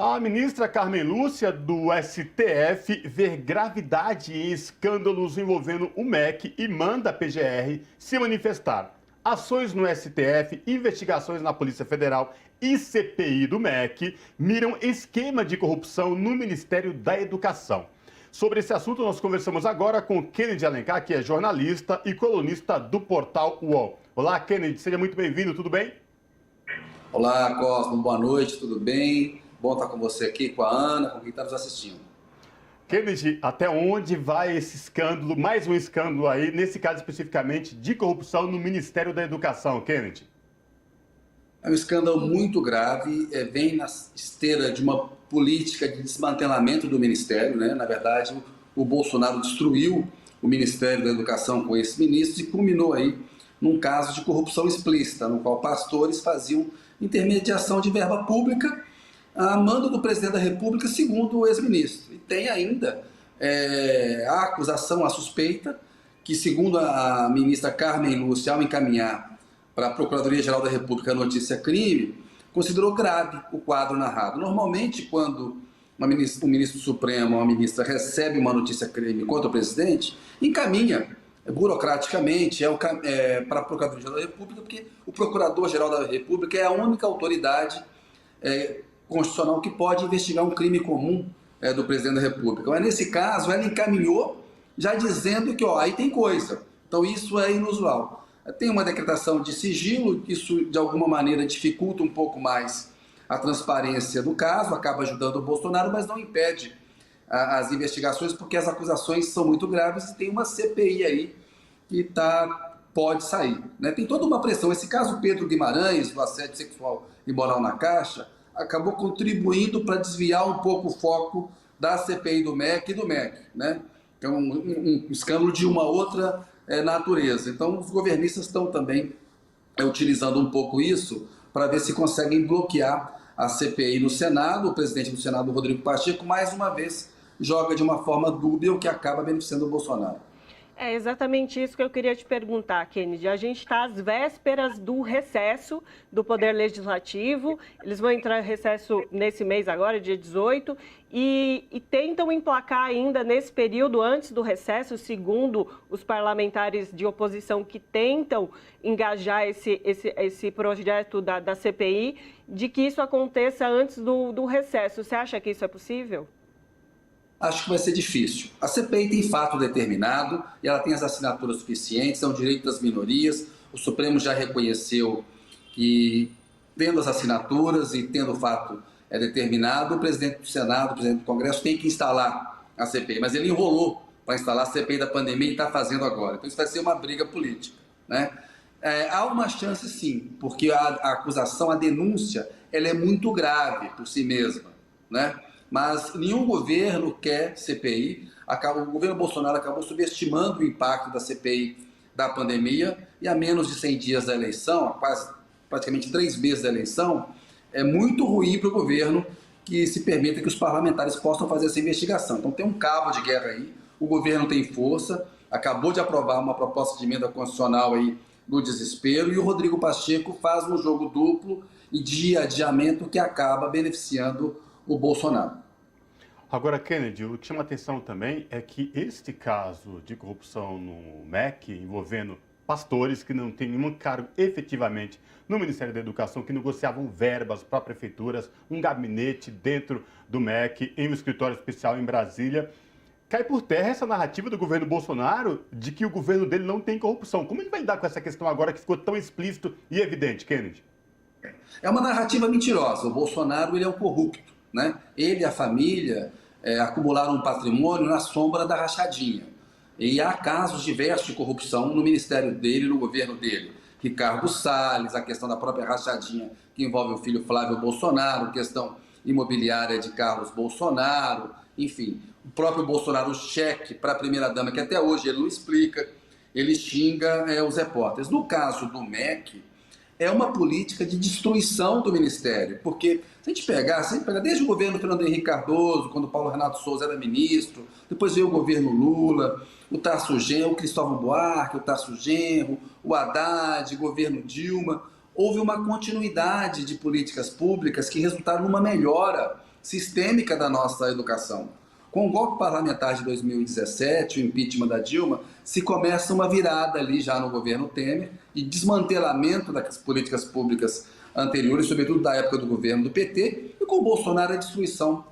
A ministra Carmen Lúcia, do STF, vê gravidade em escândalos envolvendo o MEC e manda a PGR se manifestar. Ações no STF, investigações na Polícia Federal e CPI do MEC miram esquema de corrupção no Ministério da Educação. Sobre esse assunto, nós conversamos agora com Kennedy Alencar, que é jornalista e colunista do portal UOL. Olá, Kennedy, seja muito bem-vindo, tudo bem? Olá, Cosmo, boa noite, tudo bem? Bom estar com você aqui, com a Ana, com quem está nos assistindo. Kennedy, até onde vai esse escândalo, mais um escândalo aí, nesse caso especificamente, de corrupção no Ministério da Educação, Kennedy? É um escândalo muito grave, vem na esteira de uma política de desmantelamento do Ministério, né? Na verdade, o Bolsonaro destruiu o Ministério da Educação com esses ministros e culminou aí num caso de corrupção explícita, no qual pastores faziam intermediação de verba pública a mando do presidente da República, segundo o ex-ministro. E tem ainda a acusação, a suspeita, que segundo a ministra Carmen Lúcia, ao encaminhar para a Procuradoria-Geral da República a notícia crime, considerou grave o quadro narrado. Normalmente, quando o ministro Supremo ou a ministra recebe uma notícia crime contra o presidente, encaminha burocraticamente para a Procuradoria-Geral da República, porque o Procurador-Geral da República é a única autoridade constitucional que pode investigar um crime comum do presidente da República. Mas nesse caso, ela encaminhou já dizendo que aí tem coisa. Então isso é inusual. Tem uma decretação de sigilo, isso de alguma maneira dificulta um pouco mais a transparência do caso, acaba ajudando o Bolsonaro, mas não impede as investigações, porque as acusações são muito graves e tem uma CPI aí que pode sair, né? Tem toda uma pressão. Esse caso Pedro Guimarães, do assédio sexual e moral na Caixa, acabou contribuindo para desviar um pouco o foco da CPI do MEC e do MEC, né? É um escândalo de uma outra natureza. Então, os governistas estão também utilizando um pouco isso para ver se conseguem bloquear a CPI no Senado. O presidente do Senado, Rodrigo Pacheco, mais uma vez joga de uma forma dúbia, o que acaba beneficiando o Bolsonaro. É exatamente isso que eu queria te perguntar, Kennedy. A gente está às vésperas do recesso do Poder Legislativo. Eles vão entrar em recesso nesse mês agora, dia 18, e tentam emplacar ainda nesse período, antes do recesso, segundo os parlamentares de oposição que tentam engajar esse projeto da CPI, de que isso aconteça antes do recesso. Você acha que isso é possível? Acho que vai ser difícil. A CPI tem fato determinado e ela tem as assinaturas suficientes, é um direito das minorias. O Supremo já reconheceu que, tendo as assinaturas e tendo o fato determinado, o presidente do Senado, o presidente do Congresso tem que instalar a CPI. Mas ele enrolou para instalar a CPI da pandemia e está fazendo agora. Então isso vai ser uma briga política, né? Há uma chance sim, porque a acusação, a denúncia, ela é muito grave por si mesma, né? Mas nenhum governo quer CPI. O governo Bolsonaro acabou subestimando o impacto da CPI da pandemia e a menos de 100 dias da eleição, a praticamente 3 meses da eleição, é muito ruim para o governo que se permita que os parlamentares possam fazer essa investigação. Então tem um cabo de guerra aí, o governo tem força, acabou de aprovar uma proposta de emenda constitucional aí no desespero e o Rodrigo Pacheco faz um jogo duplo e de adiamento que acaba beneficiando o Bolsonaro. Agora, Kennedy, o que chama atenção também é que este caso de corrupção no MEC, envolvendo pastores que não têm nenhum cargo efetivamente no Ministério da Educação, que negociavam verbas para prefeituras, um gabinete dentro do MEC, em um escritório especial em Brasília, cai por terra essa narrativa do governo Bolsonaro de que o governo dele não tem corrupção. Como ele vai lidar com essa questão agora que ficou tão explícito e evidente, Kennedy? É uma narrativa mentirosa. O Bolsonaro ele é um corrupto, né? Ele e a família acumularam um patrimônio na sombra da rachadinha. E há casos diversos de corrupção no ministério dele, no governo dele. Ricardo Salles, a questão da própria rachadinha que envolve o filho Flávio Bolsonaro, questão imobiliária de Carlos Bolsonaro, enfim. O próprio Bolsonaro, o cheque para a primeira-dama, que até hoje ele não explica, ele xinga os repórteres. No caso do MEC, é uma política de destruição do Ministério, porque se a gente pegar desde o governo Fernando Henrique Cardoso, quando Paulo Renato Souza era ministro, depois veio o governo Lula, o Tarso Genro, o Cristóvão Buarque, o Tarso Genro, o Haddad, o governo Dilma, houve uma continuidade de políticas públicas que resultaram numa melhora sistêmica da nossa educação. Com o golpe parlamentar de 2017, o impeachment da Dilma, se começa uma virada ali já no governo Temer e desmantelamento das políticas públicas anteriores, sobretudo da época do governo do PT, e com o Bolsonaro a destruição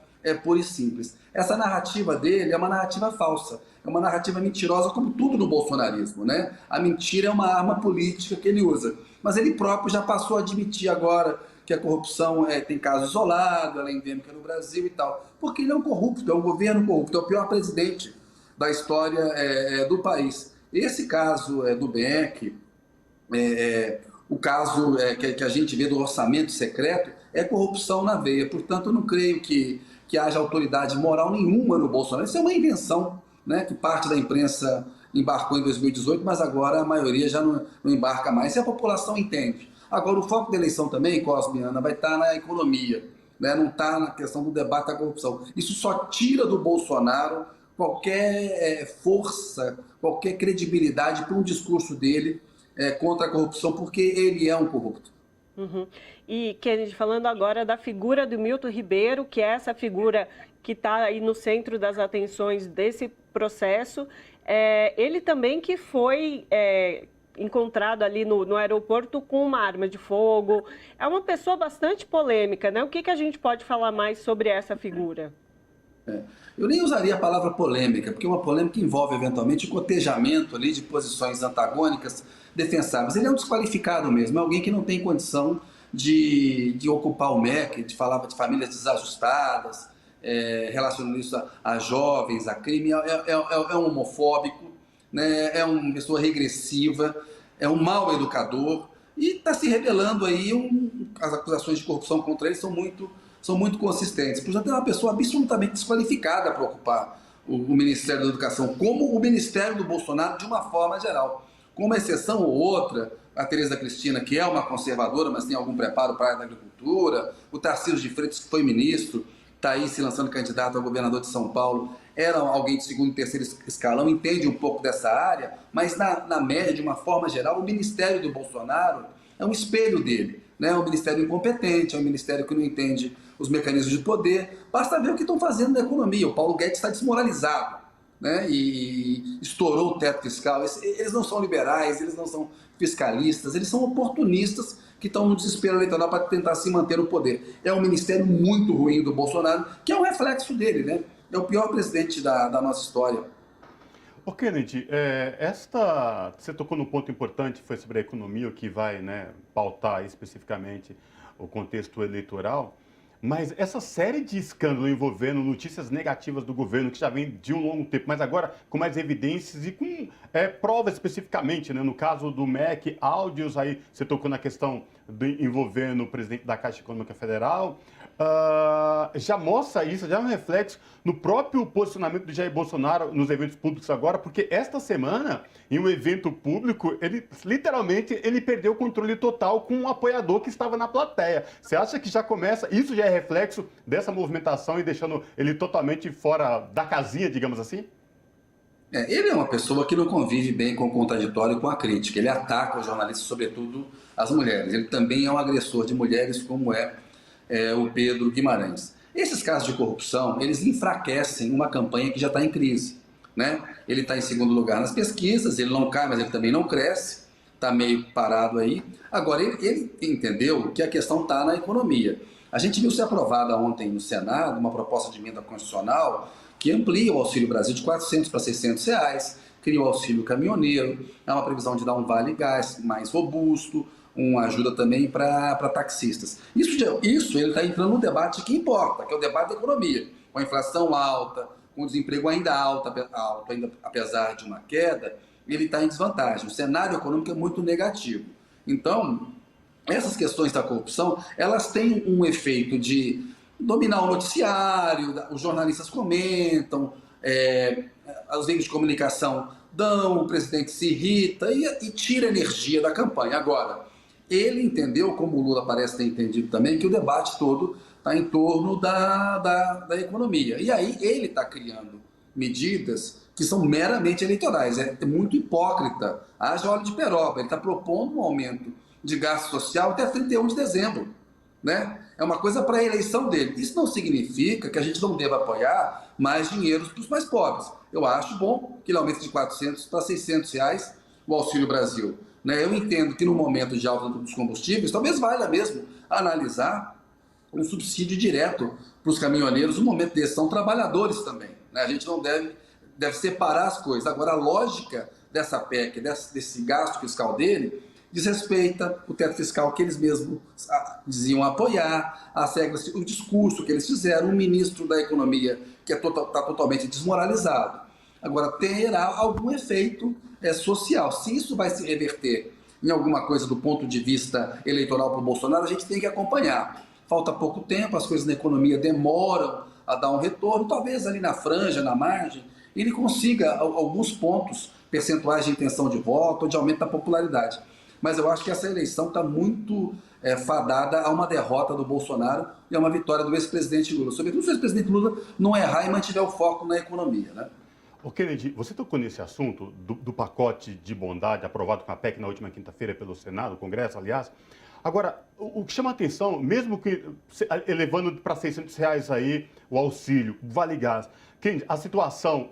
pura e simples. Essa narrativa dele é uma narrativa falsa, é uma narrativa mentirosa, como tudo no bolsonarismo, né? A mentira é uma arma política que ele usa, mas ele próprio já passou a admitir agora que a corrupção tem caso isolado, ela é endêmica no Brasil e tal, porque ele é um corrupto, é um governo corrupto, é o pior presidente da história do país. Esse caso do MEC, o caso que a gente vê do orçamento secreto, é corrupção na veia. Portanto, eu não creio que haja autoridade moral nenhuma no Bolsonaro. Isso é uma invenção, né, que parte da imprensa embarcou em 2018, mas agora a maioria já não embarca mais, e a população entende. Agora, o foco da eleição também, Cosme e Ana, vai estar na economia, né? Não está na questão do debate da corrupção. Isso só tira do Bolsonaro qualquer força, qualquer credibilidade para um discurso dele contra a corrupção, porque ele é um corrupto. Uhum. E, Kennedy, falando agora da figura do Milton Ribeiro, que é essa figura que está aí no centro das atenções desse processo, ele também que foi encontrado ali no aeroporto com uma arma de fogo. É uma pessoa bastante polêmica, né? O que a gente pode falar mais sobre essa figura? Eu nem usaria a palavra polêmica, porque uma polêmica envolve eventualmente o cotejamento ali de posições antagônicas, defensáveis. Ele é um desqualificado mesmo, é alguém que não tem condição de ocupar o MEC, de falar de famílias desajustadas, relacionando isso a jovens, a crime. É um homofóbico, né? É uma pessoa regressiva, é um mau educador e está se revelando aí. As acusações de corrupção contra ele são muito consistentes. Portanto, é uma pessoa absolutamente desqualificada para ocupar o Ministério da Educação, como o Ministério do Bolsonaro de uma forma geral. Com uma exceção ou outra, a Tereza Cristina, que é uma conservadora, mas tem algum preparo para a área da agricultura, o Tarcísio de Freitas, que foi ministro, está aí se lançando candidato a governador de São Paulo, era alguém de segundo e terceiro escalão, entende um pouco dessa área, mas na média, de uma forma geral, o Ministério do Bolsonaro é um espelho dele, né? É um ministério incompetente, é um ministério que não entende os mecanismos de poder. Basta ver o que estão fazendo na economia. O Paulo Guedes está desmoralizado, né? E estourou o teto fiscal. Eles não são liberais, eles não são fiscalistas, eles são oportunistas que estão no desespero eleitoral para tentar se manter no poder. É um ministério muito ruim do Bolsonaro, que é um reflexo dele, né? É o pior presidente da nossa história. Ô Kennedy, você tocou num ponto importante, foi sobre a economia, o que vai, né, pautar especificamente o contexto eleitoral, mas essa série de escândalos envolvendo notícias negativas do governo, que já vem de um longo tempo, mas agora com mais evidências e com provas especificamente, né, no caso do MEC, áudios, aí você tocou na questão envolvendo o presidente da Caixa Econômica Federal, já mostra isso, já é um reflexo no próprio posicionamento do Jair Bolsonaro nos eventos públicos agora, porque esta semana, em um evento público, ele perdeu o controle total com um apoiador que estava na plateia. Você acha que já começa, isso já é reflexo dessa movimentação e deixando ele totalmente fora da casinha, digamos assim? Ele é uma pessoa que não convive bem com o contraditório e com a crítica. Ele ataca os jornalistas, sobretudo as mulheres. Ele também é um agressor de mulheres, como o Pedro Guimarães. Esses casos de corrupção, eles enfraquecem uma campanha que já está em crise, né? Ele está em segundo lugar nas pesquisas, ele não cai, mas ele também não cresce, está meio parado aí. Agora, ele entendeu que a questão está na economia. A gente viu ser aprovada ontem no Senado uma proposta de emenda constitucional que amplia o Auxílio Brasil de R$400 para R$600, cria o auxílio caminhoneiro, é uma previsão de dar um vale-gás mais robusto, uma ajuda também para taxistas. Isso ele está entrando no debate que importa, que é o debate da economia. Com a inflação alta, com o desemprego ainda alto, ainda apesar de uma queda, ele está em desvantagem. O cenário econômico é muito negativo. Então, essas questões da corrupção, elas têm um efeito de dominar o noticiário, os jornalistas comentam, os veículos de comunicação dão, o presidente se irrita e tira energia da campanha. Agora, ele entendeu, como o Lula parece ter entendido também, que o debate todo está em torno da economia. E aí ele está criando medidas que são meramente eleitorais. É muito hipócrita. Haja óleo de peroba. Ele está propondo um aumento de gasto social até 31 de dezembro. Né? É uma coisa para a eleição dele. Isso não significa que a gente não deva apoiar mais dinheiro para os mais pobres. Eu acho bom que ele aumente de 400 para 600 reais o Auxílio Brasil. Né? Eu entendo que no momento de alta dos combustíveis, talvez valha mesmo analisar um subsídio direto para os caminhoneiros no momento desse. São trabalhadores também. Né? A gente não deve separar as coisas. Agora, a lógica dessa PEC, desse gasto fiscal dele, desrespeita o teto fiscal que eles mesmos diziam apoiar, as regras, o discurso que eles fizeram, o ministro da Economia, que está totalmente desmoralizado. Agora, terá algum efeito social. Se isso vai se reverter em alguma coisa do ponto de vista eleitoral para o Bolsonaro, a gente tem que acompanhar. Falta pouco tempo, as coisas na economia demoram a dar um retorno, talvez ali na franja, na margem, ele consiga alguns pontos percentuais de intenção de voto, de aumento da popularidade. Mas eu acho que essa eleição está muito fadada a uma derrota do Bolsonaro e a uma vitória do ex-presidente Lula. Sobretudo se o ex-presidente Lula não errar e mantiver o foco na economia, né? Ô Kennedy, você tocou nesse assunto do pacote de bondade aprovado com a PEC na última quinta-feira pelo Senado, Congresso, aliás. Agora, o que chama a atenção, mesmo que elevando para R$600 aí o auxílio, vale gás, Kennedy, a situação,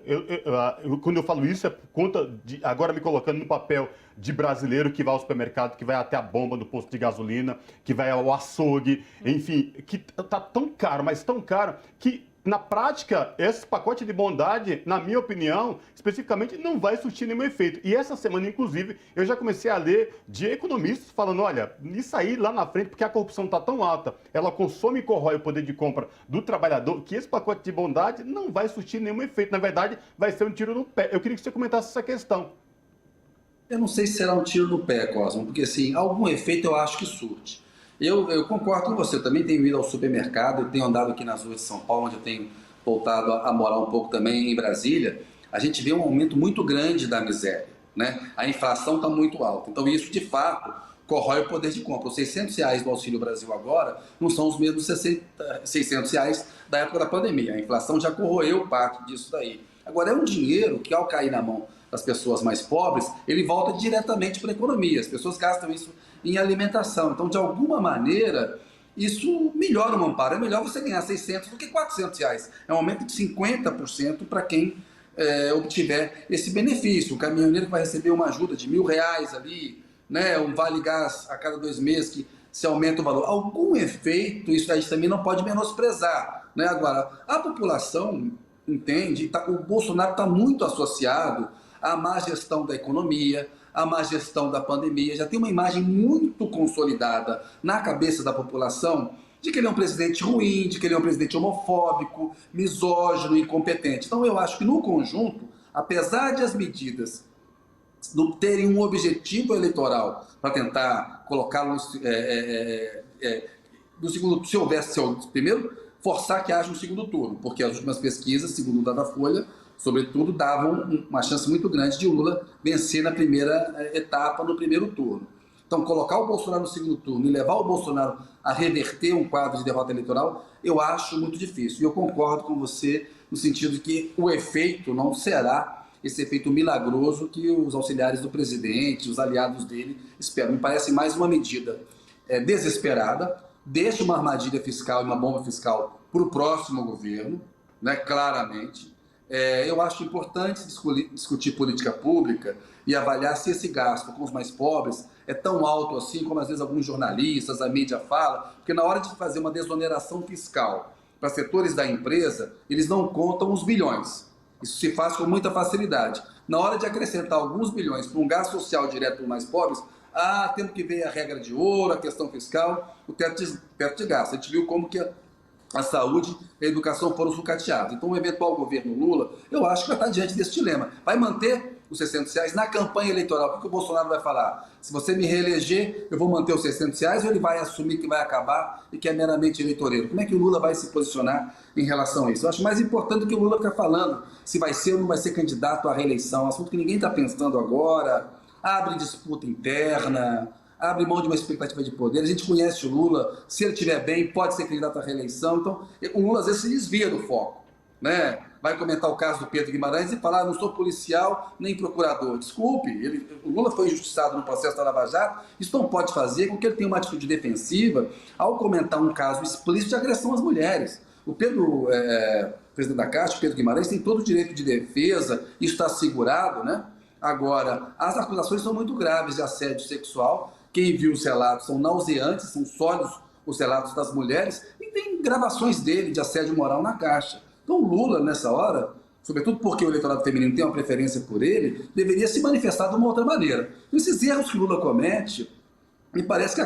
quando eu falo isso, é por conta de, agora me colocando no papel de brasileiro que vai ao supermercado, que vai até a bomba do posto de gasolina, que vai ao açougue, enfim, que está tão caro, mas tão caro, que na prática, esse pacote de bondade, na minha opinião, especificamente, não vai surtir nenhum efeito. E essa semana, inclusive, eu já comecei a ler de economistas falando, olha, isso aí lá na frente, porque a corrupção está tão alta, ela consome e corrói o poder de compra do trabalhador, que esse pacote de bondade não vai surtir nenhum efeito. Na verdade, vai ser um tiro no pé. Eu queria que você comentasse essa questão. Eu não sei se será um tiro no pé, Cosmo, porque assim, algum efeito eu acho que surte. Eu concordo com você, eu também tenho ido ao supermercado, eu tenho andado aqui nas ruas de São Paulo, onde eu tenho voltado a morar um pouco também em Brasília, a gente vê um aumento muito grande da miséria, né? A inflação está muito alta, então isso de fato corrói o poder de compra. Os R$600 do Auxílio Brasil agora não são os mesmos R$600 da época da pandemia, a inflação já corroeu parte disso daí. Agora é um dinheiro que ao cair na mão das pessoas mais pobres, ele volta diretamente para a economia, as pessoas gastam isso em alimentação. Então, de alguma maneira, isso melhora o amparo. É melhor você ganhar 600 do que R$400. É um aumento de 50% para quem obtiver esse benefício. O caminhoneiro que vai receber uma ajuda de R$1.000 ali, né, um vale gás a cada 2 meses que se aumenta o valor. Algum efeito, isso a gente também não pode menosprezar. Né? Agora, a população entende, o Bolsonaro está muito associado à má gestão da economia, a má gestão da pandemia, já tem uma imagem muito consolidada na cabeça da população de que ele é um presidente ruim, de que ele é um presidente homofóbico, misógino, incompetente. Então eu acho que no conjunto, apesar de as medidas terem um objetivo eleitoral para tentar colocá-lo no segundo, se houvesse, primeiro, forçar que haja um segundo turno, porque as últimas pesquisas, segundo o Datafolha, sobretudo, davam uma chance muito grande de Lula vencer na primeira etapa, no primeiro turno. Então, colocar o Bolsonaro no segundo turno e levar o Bolsonaro a reverter um quadro de derrota eleitoral, eu acho muito difícil. E eu concordo com você no sentido de que o efeito não será esse efeito milagroso que os auxiliares do presidente, os aliados dele esperam. Me parece mais uma medida desesperada, deixa uma armadilha fiscal e uma bomba fiscal para o próximo governo, né, claramente. Eu acho importante discutir política pública e avaliar se esse gasto com os mais pobres é tão alto assim como às vezes alguns jornalistas, a mídia fala, porque na hora de fazer uma desoneração fiscal para setores da empresa, eles não contam os bilhões. Isso se faz com muita facilidade. Na hora de acrescentar alguns bilhões para um gasto social direto para os mais pobres, temos que ver a regra de ouro, a questão fiscal, o teto de gasto. A gente viu como que a saúde e a educação foram sucateados. Então, o eventual governo Lula, eu acho que vai estar diante desse dilema. Vai manter os R$600 na campanha eleitoral. O que o Bolsonaro vai falar? Se você me reeleger, eu vou manter os R$600 ou ele vai assumir que vai acabar e que é meramente eleitoreiro? Como é que o Lula vai se posicionar em relação a isso? Eu acho mais importante do que o Lula ficar falando se vai ser ou não vai ser candidato à reeleição. Assunto que ninguém está pensando agora. Abre disputa interna, abre mão de uma expectativa de poder. A gente conhece o Lula, se ele estiver bem, pode ser candidato à reeleição. Então, o Lula às vezes se desvia do foco. né? Vai comentar o caso do Pedro Guimarães e falar, não sou policial nem procurador. Desculpe, o Lula foi injustiçado no processo da Lava Jato, isso não pode fazer com que ele tenha uma atitude defensiva ao comentar um caso explícito de agressão às mulheres. O Pedro, presidente da Caixa, Pedro Guimarães, tem todo o direito de defesa, isso está assegurado, né? Agora, as acusações são muito graves de assédio sexual. Quem viu os relatos são nauseantes, são sólidos os relatos das mulheres, e tem gravações dele de assédio moral na Caixa. Então, o Lula, nessa hora, sobretudo porque o eleitorado feminino tem uma preferência por ele, deveria se manifestar de uma outra maneira. Esses erros que o Lula comete, me parece que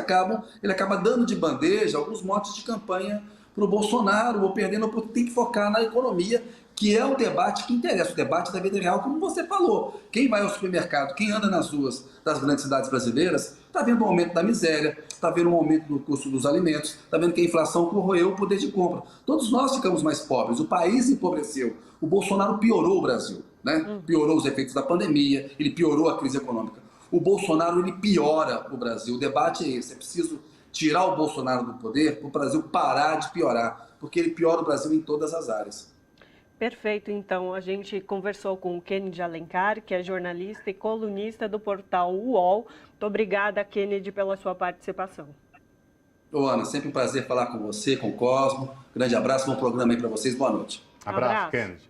ele acaba dando de bandeja alguns motes de campanha para o Bolsonaro, ou perdendo, porque tem que focar na economia, que é o debate que interessa, o debate da vida real, como você falou. Quem vai ao supermercado, quem anda nas ruas das grandes cidades brasileiras, está vendo um aumento da miséria, está vendo um aumento no custo dos alimentos, está vendo que a inflação corroeu o poder de compra. Todos nós ficamos mais pobres, o país empobreceu. O Bolsonaro piorou o Brasil, né? Piorou os efeitos da pandemia, ele piorou a crise econômica. O Bolsonaro, ele piora o Brasil. O debate é esse, é preciso tirar o Bolsonaro do poder para o Brasil parar de piorar, porque ele piora o Brasil em todas as áreas. Perfeito, então a gente conversou com o Kennedy Alencar, que é jornalista e colunista do portal UOL. Muito obrigada, Kennedy, pela sua participação. Ô, Ana, sempre um prazer falar com você, com o Cosmo. Grande abraço, bom programa aí para vocês, boa noite. Abraço, Kennedy.